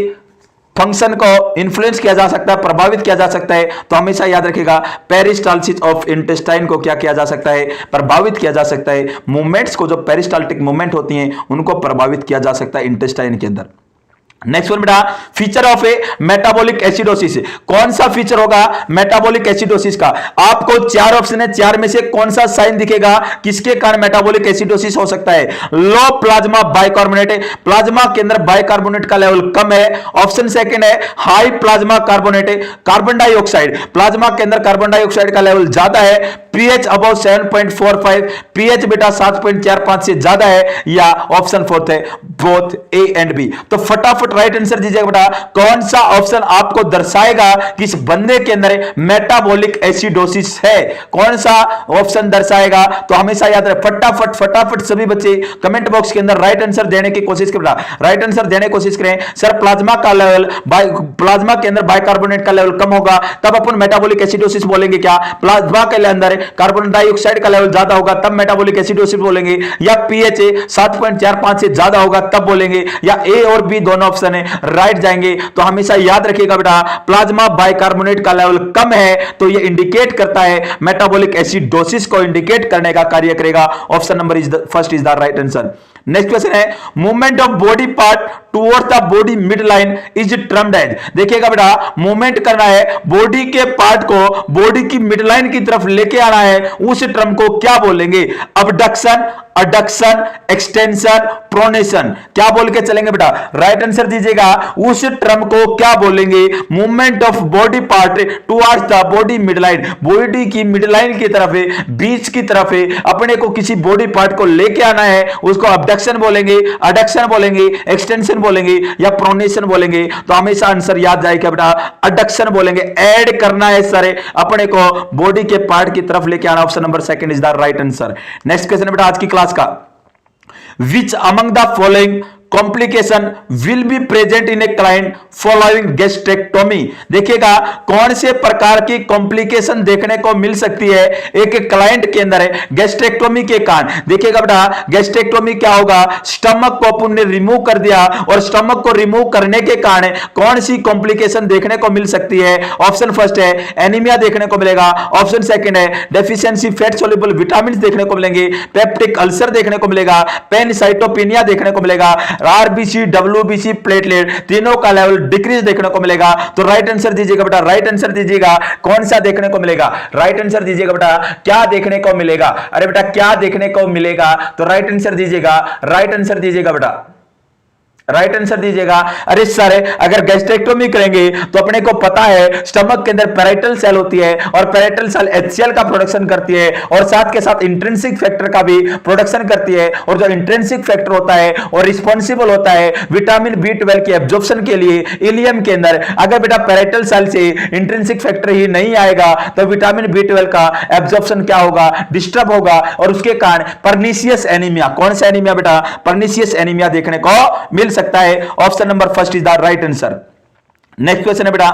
फंक्शन को इन्फ्लुएंस किया जा सकता है, प्रभावित किया जा सकता है? तो हमेशा याद रखिएगा पेरिस्टाल्सिस ऑफ इंटेस्टाइन को क्या किया जा सकता है, प्रभावित किया जा सकता है। मूवमेंट्स को, जो पेरिस्टाल्टिक मूवमेंट होती हैं उनको प्रभावित किया जा सकता है इंटेस्टाइन के अंदर। नेक्स्ट वन बेटा, feature of A metabolic acidosis. कौन सा फीचर होगा मेटाबॉलिक एसिडोसिस का? आपको 4 ऑप्शन है, 4 में से कौन सा साइन दिखेगा किसके कारण मेटाबॉलिक एसिडोसिस हो सकता है? लो प्लाज्मा बाइकार्बोनेट, प्लाज्मा के अंदर बाइकार्बोनेट का लेवल कम है। ऑप्शन सेकंड है high plasma carbonate, carbon dioxide, plasma के अंदर कार्बन डाइऑक्साइड का लेवल ज्यादा है, पीएच अबव 7.45, पीएच बेटा 7.45 से ज्यादा है, या ऑप्शन फोर्थ है बोथ ए एंड बी। तो फटाफट राइट आंसर दीजिएगा बेटा, कौन सा ऑप्शन आपको दर्शाएगा कि इस बंदे के अंदर मेटाबॉलिक एसिडोसिस है? कौन सा ऑप्शन दर्शाएगा? तो हमेशा याद रहे, फटाफट फटाफट सभी बच्चे कमेंट बॉक्स के अंदर राइट आंसर देने की कोशिश करें, राइट आंसर देने की कोशिश करें। सर प्लाज्मा का लेवल, प्लाज्मा के अंदर बाइकार्बोनेट का लेवल कम होगा तब अपन मेटाबॉलिक एसिडोसिस बोलेंगे क्या? प्लाज्मा के अंदर कार्बन डाइऑक्साइड का लेवल ज्यादा होगा तब मेटाबॉलिक एसिडोसिस बोलेंगे, या पीएच 7.45 से ज्यादा होगा तब बोलेंगे, या ए और बी दोनों ऑप्शन है राइट जाएंगे? तो हमेशा याद रखिएगा बेटा प्लाज्मा बाइकार्बोनेट का लेवल कम है तो ये इंडिकेट करता है मेटाबॉलिक एसिडोसिस को इंडिकेट करने का कार्य करेगा। Option number is the first is the right answer. Next question है movement of body part towards the body midline is termed as. देखिएगा बेटा मूवमेंट करना है, बॉडी के पार्ट को बॉडी की मिड लाइन की तरफ लेके आना है, उस टर्म को क्या बोलेंगे? अबडक्शन, अडक्शन, एक्सटेंशन, प्रोनेशन, क्या बोल के चलेंगे बेटा? राइट आंसर दीजिएगा उस टर्म को क्या बोलेंगे? Movement of body part towards the body mid line, body की मिड लाइन की तरफ है, बीच की तरफ है, अपने को किसी बॉडी पार्ट को लेके आना है, उसको अबडक्शन बोलेंगे, अडक्शन बोलेंगे, एक्सटेंशन बोलेंगे, या प्रोनेशन बोलेंगे? तो हमेशा आंसर याद जाएगा बेटा अडक्शन बोलेंगे। ऐड करना है सर, अपने को बॉडी के पार्ट की तरफ लेके आना। Option number second is the right answer. Next question बेटा आज की क्लास का, which among the following complication will be present in a client following gastrectomy? देखिएगा कौन से प्रकार की कॉम्प्लिकेशन देखने को मिल सकती है एक क्लाइंट के अंदर है गैस्ट्रेक्टोमी के कारण। देखिएगा बेटा गैस्ट्रेक्टोमी क्या होगा? स्टमक को अपन ने रिमूव कर दिया और स्टमक को रिमूव करने के कारण कौन सी कॉम्प्लिकेशन देखने को मिल सकती है? ऑप्शन फर्स्ट है एनीमिया देखने को मिलेगा, ऑप्शन सेकंड है डेफिशिएंसी फैट सोल्यूबल विटामिन देखने को मिलेंगे, पेप्टिक अल्सर देखने को मिलेगा, पेनसाइटोपिनिया देखने को मिलेगा, आरबीसी, डब्ल्यूबीसी, प्लेटलेट तीनों का लेवल डिक्रीज देखने को मिलेगा। तो राइट आंसर दीजिएगा बेटा, राइट आंसर दीजिएगा, कौन सा देखने को मिलेगा? राइट आंसर दीजिएगा बेटा, क्या देखने को मिलेगा? अरे बेटा क्या देखने को मिलेगा? तो राइट आंसर दीजिएगा, राइट आंसर दीजिएगा बेटा, राइट आंसर दीजिएगा। अरे सर अगर गैस्ट्रेक्टोमी करेंगे तो अपने को पता है स्टमक के अंदर पैराइटल सेल होती है और पैराइटल सेल HCl का प्रोडक्शन करती है और साथ के साथ इंट्रिंसिक फैक्टर का भी प्रोडक्शन करती है। और जो इंट्रिंसिक फैक्टर होता है और रिस्पॉन्सिबल होता है विटामिन B12 की एब्जॉर्प्शन के लिए इलियम के अंदर, अगर बेटा पैराइटल सेल से इंट्रिंसिक फैक्टर ही नहीं आएगा तो विटामिन B12 का एब्जॉर्प्शन क्या होगा? डिस्टर्ब होगा और उसके कारण पर्नीशियस एनीमिया, कौन सा एनीमिया बेटा? पर्नीशियस एनीमिया देखने को मिल सकता है। Option number first is the right answer. Next question है बेटा,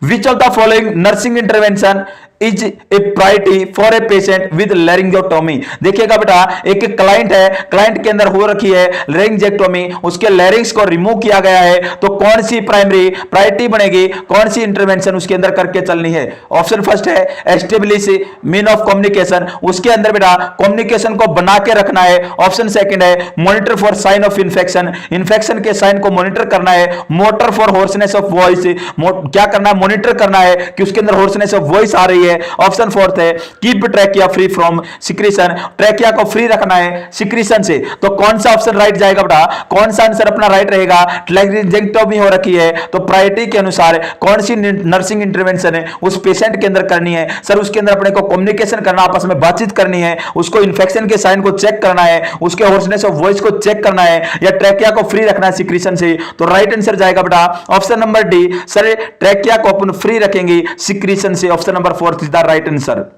which of the following nursing intervention is a priority for a patient with laryngotomy? देखिएगा बेटा एक क्लाइंट है, क्लाइंट के अंदर हो रखी है लैरिंजियोटोमी, उसके लैरिंग्स को रिमूव किया गया है, तो कौन सी प्रायोरिटी बनेगी? कौन सी इंटरवेंशन उसके अंदर करके चलनी है? ऑप्शन फर्स्ट है एस्टेब्लिश मीन ऑफ कम्युनिकेशन, उसके अंदर बेटा कम्युनिकेशन को बना के रखना है। ऑप्शन सेकंड है monitor for sign of infection, infection के साइन को मॉनिटर करना है। Monitor for hoarseness of voice, क्या करना है? मॉनिटर करना है कि उसके अंदर होर्सनेस ऑफ वॉइस आ रही है। ऑप्शन फोर्थ है keep trachea free from secretion, trachea को फ्री रखना है सिक्रीशन से। तो कौन सा ऑप्शन राइट जाएगा बेटा? कौन सा आंसर अपना राइट रहेगा? लैरिंजियोटोमी हो रखी है तो प्रायोरिटी के अनुसार कौन सी नर्सिंग इंटरवेंशन है उस पेशेंट के अंदर करनी है? सर उसके अंदर अपने को कम्युनिकेशन करना, आपस में बातचीत करनी है, उसको इन्फेक्शन के साइन को चेक करना है, उसके होर्सनेस ऑफ वॉइस को चेक करना है, या ट्रैकिया को फ्री रखना है सिक्रीशन से। तो राइट आंसर जाएगा बेटा option number D, sir trachea को अपन फ्री रखेंगे सिक्रीशन से। Option number fourth is the right answer.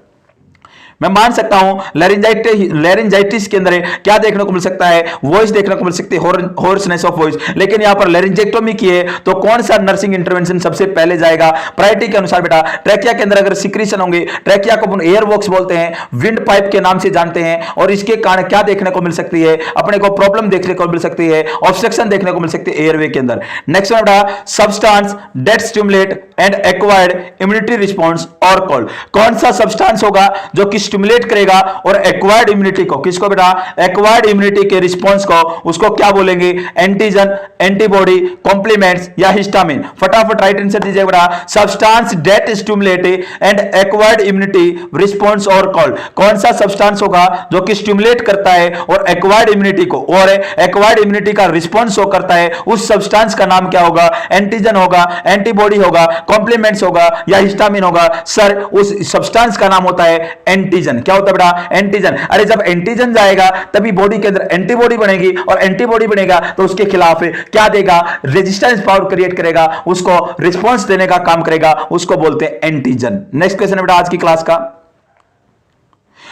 मैं मान सकता हूं लैरिंजाइटिस के अंदर क्या देखने को मिल सकता है? वॉइस देखने को मिल सकती है, होर्सनेस ऑफ वॉइस। लेकिन यहां पर लैरिंजेक्टोमी की है तो कौन सा नर्सिंग इंटरवेंशन सबसे पहले जाएगा? प्रायोरिटी के अनुसार बेटा ट्रैकिया के अंदर अगर सिक्रीशन होंगे, ट्रैकिया को अपन एयर वॉक्स बोलते हैं, विंड पाइप के नाम से जानते हैं, और इसके कारण क्या देखने को मिल सकती है? अपने को प्रॉब्लम देखने को मिल सकती है, ऑब्स्ट्रक्शन देखने को मिल सकती है एयरवे के अंदर। नेक्स्ट बेटा substance that stimulate and acquired immunity response और कॉल्ड, कौन सा सब्सटेंस होगा जो कि स्टिमुलेट करेगा और एक्वायर्ड इम्यूनिटी को, किसको बेटा? एक्वायर्ड इम्यूनिटी के रिस्पांस को, उसको क्या बोलेंगे? एंटीजन, एंटीबॉडी, कॉम्प्लीमेंट्स या हिस्टामिन? फटाफट राइट आंसर दीजिए बेटा, substance that stimulate and acquired immunity response और कॉल्ड, कौन सा सब्सटेंस होगा जो कि स्टिमुलेट करता है और एक्वायर्ड इम्यूनिटी को और एक्वायर्ड इम्यूनिटी का रिस्पांस शो करता है? उस सब्सटेंस का नाम क्या होगा? एंटीजन होगा, एंटीबॉडी होगा, कॉम्प्लीमेंट्स होगा या हिस्टामिन होगा? सर उस सब्सटेंस का नाम होता है एंटीजन। क्या होता है बेटा? एंटीजन। अरे जब एंटीजन जाएगा तभी बॉडी के अंदर एंटीबॉडी बनेगी, और एंटीबॉडी बनेगा तो उसके खिलाफ क्या देगा? रेजिस्टेंस पावर क्रिएट करेगा, उसको रिस्पांस देने का काम करेगा, उसको बोलते हैं एंटीजन। नेक्स्ट क्वेश्चन है बेटा आज की क्लास का,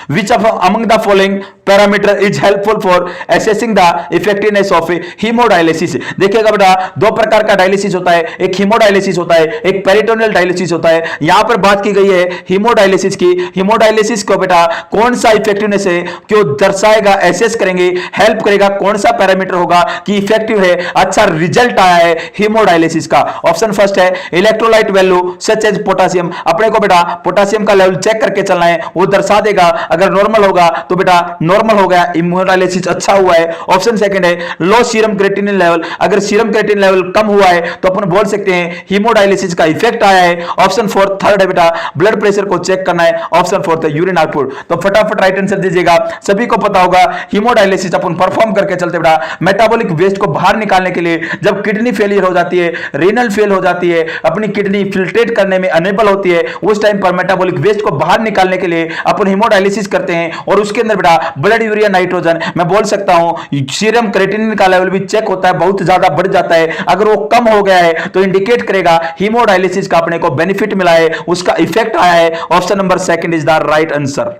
which of among the following parameter is helpful for assessing the effectiveness of hemodialysis? देखिएगा बेटा दो प्रकार का डायलिसिस होता है, एक हीमोडायलिसिस होता है, एक पेरिटोनियल डायलिसिस होता है। यहां पर बात की गई है हीमोडायलिसिस की। हीमोडायलिसिस को बेटा कौन सा इफेक्टिवनेस है क्यों दर्शाएगा, एसेस करेंगे, हेल्प करेगा, कौन सा पैरामीटर होगा कि इफेक्टिव है, अच्छा रिजल्ट आया है हीमोडायलिसिस का? ऑप्शन फर्स्ट है electrolyte value such as potassium, अपने को बेटा पोटासियम का लेवल चेक करके चलना है, वो दर्शा देगा। अगर नॉर्मल होगा तो बेटा नॉर्मल हो गया, इम्यूनोडायलिसिस अच्छा हुआ है। ऑप्शन सेकंड है लो सीरम क्रिएटिनिन लेवल, अगर सीरम क्रिएटिनिन लेवल कम हुआ है तो अपन बोल सकते हैं हीमोडायलिसिस का इफेक्ट आया है। ऑप्शन फोर्थ थर्ड है बेटा ब्लड प्रेशर को चेक करना है। ऑप्शन फोर्थ है यूरिन आउटपुट। तो फटाफट राइट आंसर दीजिएगा। सभी को पता होगा हीमोडायलिसिस अपन परफॉर्म करके चलते बेटा मेटाबॉलिक वेस्ट को बाहर निकालने के लिए, जब किडनी फेलियर हो जाती है, रीनल फेल हो जाती है, अपनी किडनी फिल्ट्रेट करने में अनेबल होती है, उस टाइम पर मेटाबॉलिक वेस्ट को बाहर निकालने के लिए अपन हीमोडायलिसिस करते हैं। और उसके अंदर बेटा ब्लड यूरिया नाइट्रोजन, मैं बोल सकता हूं सीरम क्रिएटिनिन का लेवल भी चेक होता है, बहुत ज्यादा बढ़ जाता है। अगर वो कम हो गया है तो इंडिकेट करेगा हीमोडायलिसिस का अपने को बेनिफिट मिला है, उसका इफेक्ट आया है। Option number second is the right answer.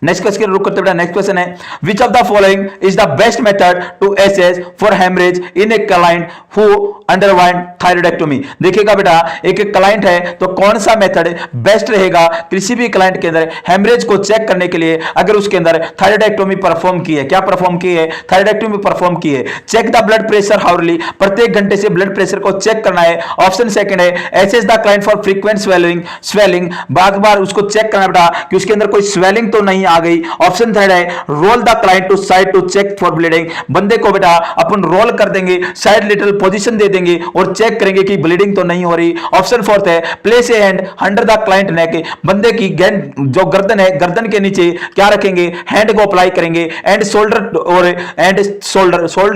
Next question रुक करते बेटा, नेक्स्ट क्वेश्चन है which of the following is the best method to assess for haemorrhage in a client who underwent thyroidectomy? देखिएगा बेटा एक क्लाइंट है तो कौन सा मेथड बेस्ट रहेगा किसी भी क्लाइंट के अंदर हेमरेज को चेक करने के लिए, अगर उसके अंदर थायराइडेक्टोमी परफॉर्म की है? क्या परफॉर्म की है? थायराइडेक्टोमी परफॉर्म की है। Check the blood pressure hourly, प्रत्येक घंटे से ब्लड प्रेशर को चेक करना है। ऑप्शन सेकंड है assess the client for frequent swelling, बार बार उसको चेक करना बेटा कि उसके अंदर कोई स्वेलिंग तो नहीं आ गई। ऑप्शन थर्ड है roll the client to side to check for bleeding, बंदे को बेटा अपन रोल कर देंगे, साइड लिटिल पोजीशन दे देंगे और चेक करेंगे कि ब्लीडिंग तो नहीं हो रही। ऑप्शन फोर्थ है place a hand under the client neck, बंदे की जो गर्दन है, गर्दन के नीचे क्या रखेंगे, हैंड को अप्लाई करेंगे एंड शोल्डर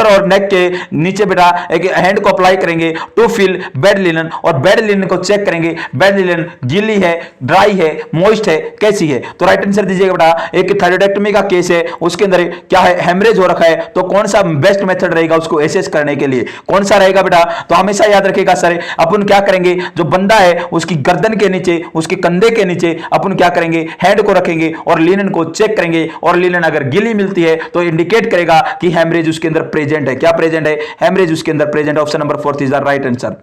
और नेक के नीचे बेटा एक हैंड को अप्लाई करेंगे टू फील बेड लिनन, और बेड लिनन को चेक करेंगे बेड लिनन गीली है, ड्राई है, मॉइस्ट है, कैसी है। तो राइट आंसर दीजिएगा बेटा। एक थायराइडेक्टोमी का केस है, उसके अंदर क्या है, हेमरेज हो रखा है, तो कौन सा बेस्ट मेथड रहेगा उसको एसेस करने के लिए, कौन सा रहेगा बेटा। तो हमेशा याद रखिएगा सर, अपन क्या करेंगे, जो बंदा है उसकी गर्दन के नीचे, उसके कंधे के नीचे अपन क्या करेंगे, हैंड को रखेंगे और लिनन को चेक करेंगे, और लिनन अगर गीली मिलती है तो इंडिकेट करेगा कि हेमरेज उसके अंदर प्रेजेंट है। क्या प्रेजेंट है, हेमरेज उसके अंदर present. Option number 4 is the right answer.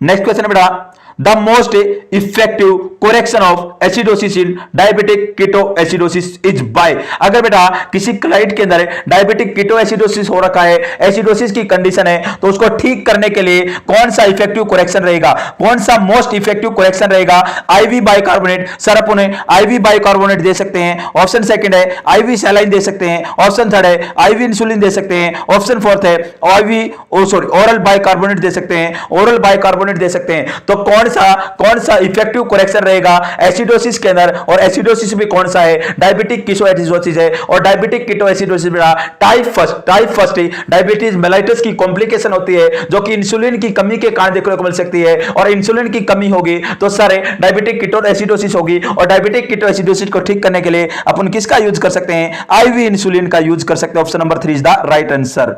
Next question है बेटा, the most effective correction of acidosis in diabetic ketoacidosis is by, अगर बेटा किसी क्लाइंट के अंदर डायबिटिक कीटोएसिडोसिस हो रखा है, एसिडोसिस की कंडीशन है, तो उसको ठीक करने के लिए कौन सा इफेक्टिव करेक्शन रहेगा, कौन सा मोस्ट इफेक्टिव करेक्शन रहेगा। आईवी बाइकार्बोनेट, सर अपन आईवी बाइकार्बोनेट दे सकते हैं। ऑप्शन सेकंड है आईवी सैलाइन दे सकते हैं। ऑप्शन थर्ड है आईवी इंसुलिन दे सकते हैं। ऑप्शन फोर्थ है ओरल बाइकार्बोनेट दे सकते हैं, ओरल बाइकार्बोनेट दे सकते हैं। तो कौन सा इफेक्टिव करेक्शन रहेगा एसिडोसिस के अंदर, और एसिडोसिस भी कौन सा है, डायबिटिक कीटोएसिडोसिस है, और diabetic ketoacidosis type first diabetes mellitus की कॉम्प्लिकेशन होती है, जो कि इंसुलिन की कमी के कारण देखने को मिल सकती है, और इंसुलिन की कमी होगी तो सर डायबिटिक कीटोएसिडोसिस होगी। और डायबिटिक कीटोएसिडोसिस को ठीक करने के लिए अपन किसका यूज कर सकते हैं, आईवी इंसुलिन का यूज कर सकते हैं। Option number 3 is the right answer.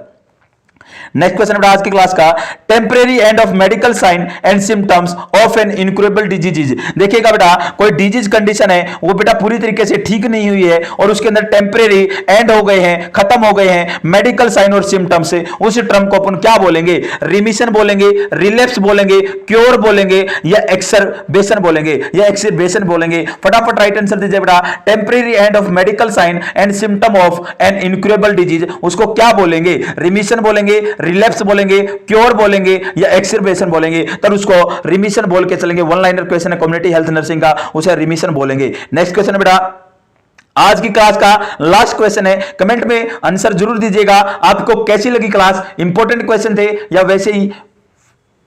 Next question आज की क्लास का, temporary end of medical sign and symptoms of an incurable disease. देखिएगा बेटा, कोई डिजीज कंडीशन है वो बेटा पूरी तरीके से ठीक नहीं हुई है, और उसके अंदर टेम्परेरी एंड हो गए हैं, खत्म हो गए हैं मेडिकल साइन और सिम्टम्स से, उस टर्म को अपन क्या बोलेंगे, रिमिशन बोलेंगे, रिलैप्स बोलेंगे, क्योर बोलेंगे, या एक्सरबेशन बोलेंगे, या एक्सरबेशन बोलेंगे। फटाफट राइट आंसर दीजिए बेटा। Temporary end of medical sign and symptom of an incurable disease, उसको क्या बोलेंगे, रिमिशन बोलेंगे, रिलैप्स बोलेंगे, क्योर बोलेंगे, या एक्सरबेशन बोलेंगे। तब उसको रिमिशन बोल के चलेंगे। वन लाइनर क्वेश्चन है कम्युनिटी हेल्थ नर्सिंग का, उसे रिमिशन बोलेंगे। नेक्स्ट क्वेश्चन है बेटा, आज की क्लास का लास्ट क्वेश्चन है, कमेंट में आंसर जरूर दीजिएगा। आपको कैसी लगी क्लास, इंपॉर्टेंट क्वेश्चन थे या वैसे ही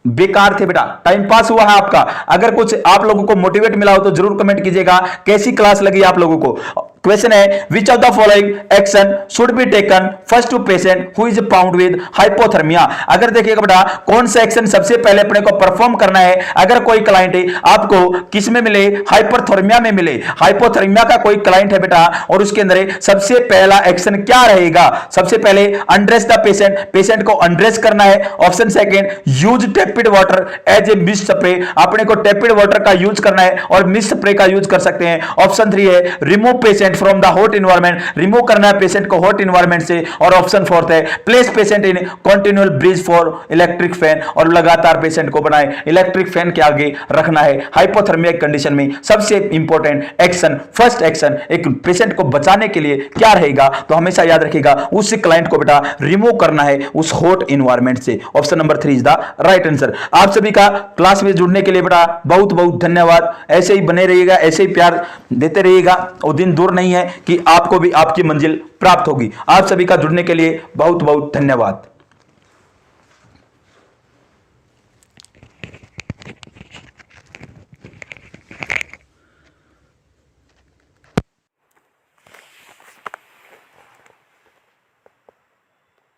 बेकार थे बेटा, टाइम पास हुआ है आपका। अगर कुछ आप लोगों को मोटिवेट मिला हो तो जरूर कमेंट कीजिएगा कैसी क्लास लगी आप लोगों को। क्वेश्चन है, which of the following action should be taken first to patient who is found with hypothermia. अगर देखिएगा बेटा, कौन सा एक्शन सबसे पहले अपने को परफॉर्म करना है अगर कोई क्लाइंट आपको किस में मिले, हाइपरथर्मिया में मिले। हाइपोथर्मिया का कोई क्लाइंट है बेटा, और उसके अंदर सबसे पहला एक्शन क्या रहेगा, सबसे पहले अनड्रेस द पेशेंट, पेशेंट को अनड्रेस करना है। Option second, use tepid water as a mist spray, अपने को टेपिड वाटर का यूज करना है और मिस्ट स्प्रे का यूज कर सकते हैं। ऑप्शन 3 है, remove patient from the hot environment, remove करना है पेशेंट को हॉट एनवायरनमेंट से। और ऑप्शन 4 है, place patient in continual breeze for electric fan, और लगातार पेशेंट को बनाए इलेक्ट्रिक फैन के आगे रखना है। हाइपोथर्मिया कंडीशन में सबसे इंपॉर्टेंट एक्शन, फर्स्ट एक्शन एक पेशेंट को बचाने के लिए क्या रहेगा, तो हमेशा याद रखिएगा उस क्लाइंट को बेटा रिमूव करना है उस हॉट एनवायरनमेंट से। Option number 3 is the right answer. आप सभी का क्लास में जुड़ने के लिए बेटा बहुत बहुत धन्यवाद। ऐसे ही बने रहिएगा, ऐसे ही प्यार देते रहिएगा, और दिन दूर नहीं है कि आपको भी आपकी मंजिल प्राप्त होगी। आप सभी का जुड़ने के लिए बहुत बहुत धन्यवाद।